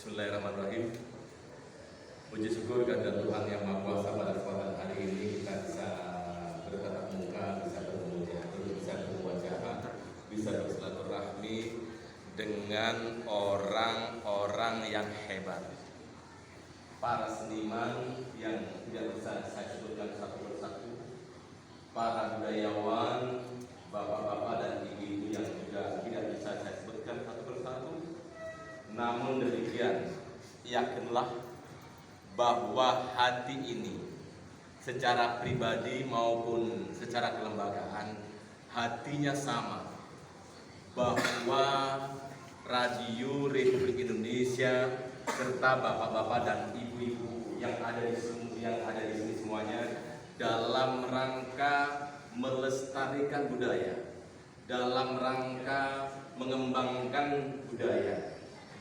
Bismillahirrahmanirrahim. Puji syukur kepada Tuhan Yang Maha Kuasa, pada kesempatan hari ini kita bisa bertatap muka, bisa bertemu bisa berwajah, bisa bersilaturahmi dengan orang-orang yang hebat, para seniman yang tidak bisa saya sebutkan satu persatu, para budayawan, bapak-bapak dan ibu-ibu yang juga tidak bisa saya sebutkan satu persatu. Namun demikian, yakinlah bahwa hati ini secara pribadi maupun secara kelembagaan hatinya sama, bahwa Radio Republik Indonesia serta bapak-bapak dan ibu-ibu yang ada di sini semuanya dalam rangka melestarikan budaya, dalam rangka mengembangkan budaya,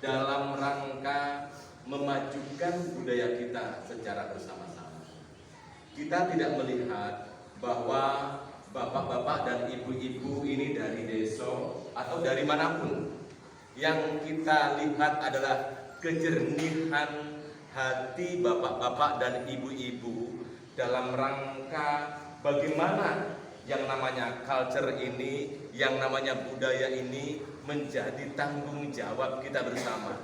dalam rangka memajukan budaya kita secara bersama-sama. Kita tidak melihat bahwa bapak-bapak dan ibu-ibu ini dari desa atau dari manapun. Yang kita lihat adalah kejernihan hati bapak-bapak dan ibu-ibu dalam rangka bagaimana yang namanya culture ini, yang namanya budaya ini menjadi tanggung jawab kita bersama.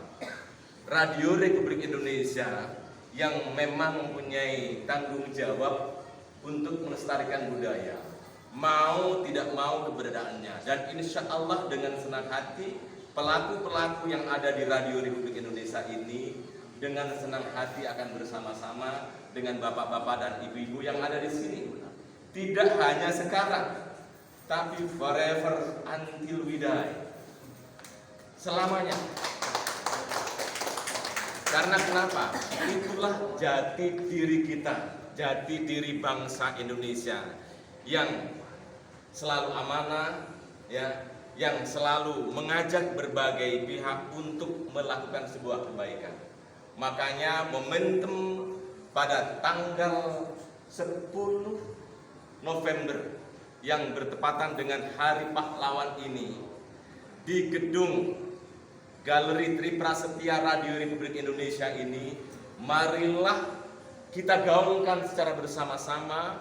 Radio Republik Indonesia yang memang mempunyai tanggung jawab untuk melestarikan budaya, mau tidak mau keberadaannya, dan insya Allah dengan senang hati pelaku-pelaku yang ada di Radio Republik Indonesia ini dengan senang hati akan bersama-sama dengan bapak-bapak dan ibu-ibu yang ada di sini. Tidak hanya sekarang, tapi forever until we die, selamanya. Karena kenapa? Itulah jati diri kita, jati diri bangsa Indonesia yang selalu amanah, ya, yang selalu mengajak berbagai pihak untuk melakukan sebuah kebaikan. Makanya momentum pada tanggal 10 November yang bertepatan dengan Hari Pahlawan ini di gedung Galeri Tri Prasetya Radio Republik Indonesia ini, marilah kita gaungkan secara bersama-sama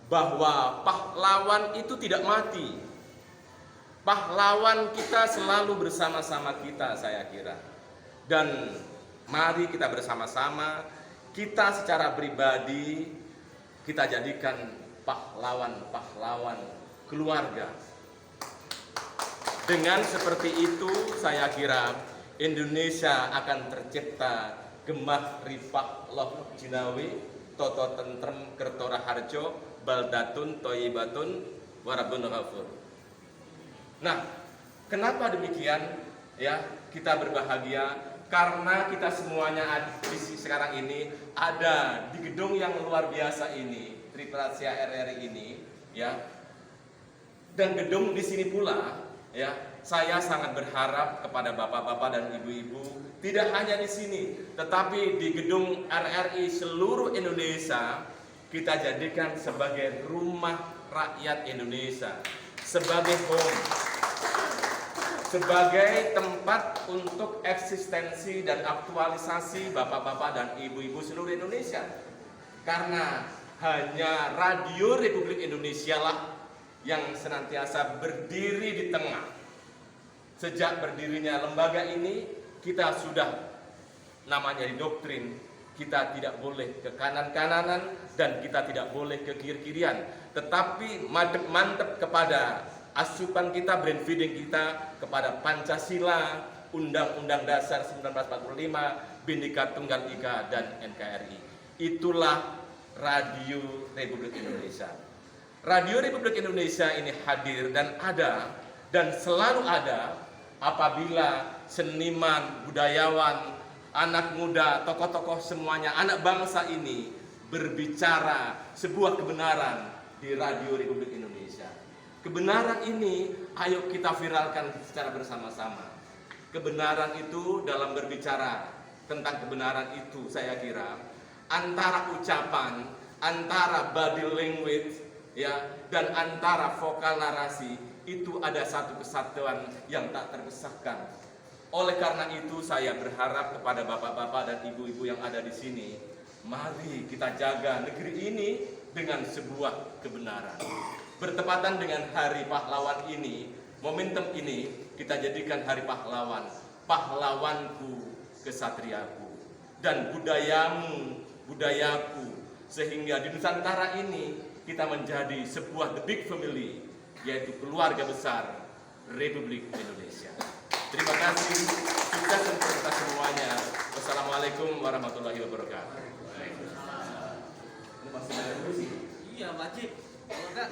bahwa pahlawan itu tidak mati. Pahlawan kita selalu bersama-sama kita, saya kira. Dan mari kita bersama-sama, kita secara pribadi kita jadikan pahlawan-pahlawan keluarga. Dengan seperti itu saya kira Indonesia akan tercipta gemah ripah loh jinawi toto tentrem kertora harjo baldatun toyibatun warabun ghafur. Nah, kenapa demikian? Ya, kita berbahagia karena kita semuanya sekarang ini ada di gedung yang luar biasa ini, Tri Prasetya RRI ini, ya. Dan gedung di sini pula, ya, saya sangat berharap kepada bapak-bapak dan ibu-ibu tidak hanya di sini, tetapi di gedung RRI seluruh Indonesia kita jadikan sebagai rumah rakyat Indonesia, sebagai home, sebagai tempat untuk eksistensi dan aktualisasi bapak-bapak dan ibu-ibu seluruh Indonesia. Karena hanya Radio Republik Indonesia lah yang senantiasa berdiri di tengah. Sejak berdirinya lembaga ini, kita sudah namanya didoktrin, kita tidak boleh ke kanan-kananan dan kita tidak boleh ke kiri-kirian, tetapi mantep kepada asupan kita, brand feeding kita kepada Pancasila, Undang-Undang Dasar 1945, Bhinneka Tunggal Ika dan NKRI. Itulah Radio Republik Indonesia. Radio Republik Indonesia ini hadir dan ada dan selalu ada apabila seniman, budayawan, anak muda, tokoh-tokoh semuanya, anak bangsa ini berbicara sebuah kebenaran di Radio Republik Indonesia. Kebenaran ini ayo kita viralkan secara bersama-sama. Kebenaran itu dalam berbicara tentang kebenaran itu saya kira antara ucapan, antara body language, ya, dan antara vokal narasi itu ada satu kesatuan yang tak terpisahkan. Oleh karena itu saya berharap kepada bapak-bapak dan ibu-ibu yang ada di sini, mari kita jaga negeri ini dengan sebuah kebenaran. Bertepatan dengan Hari Pahlawan ini, momentum ini kita jadikan Hari Pahlawan, pahlawanku, kesatriaku, dan budayamu, budayaku, sehingga di Nusantara ini kita menjadi sebuah the big family, yaitu keluarga besar Republik Indonesia. Terima kasih, sukses untuk kita semuanya. Wassalamualaikum warahmatullahi wabarakatuh. Iya wajib. Kalau enggak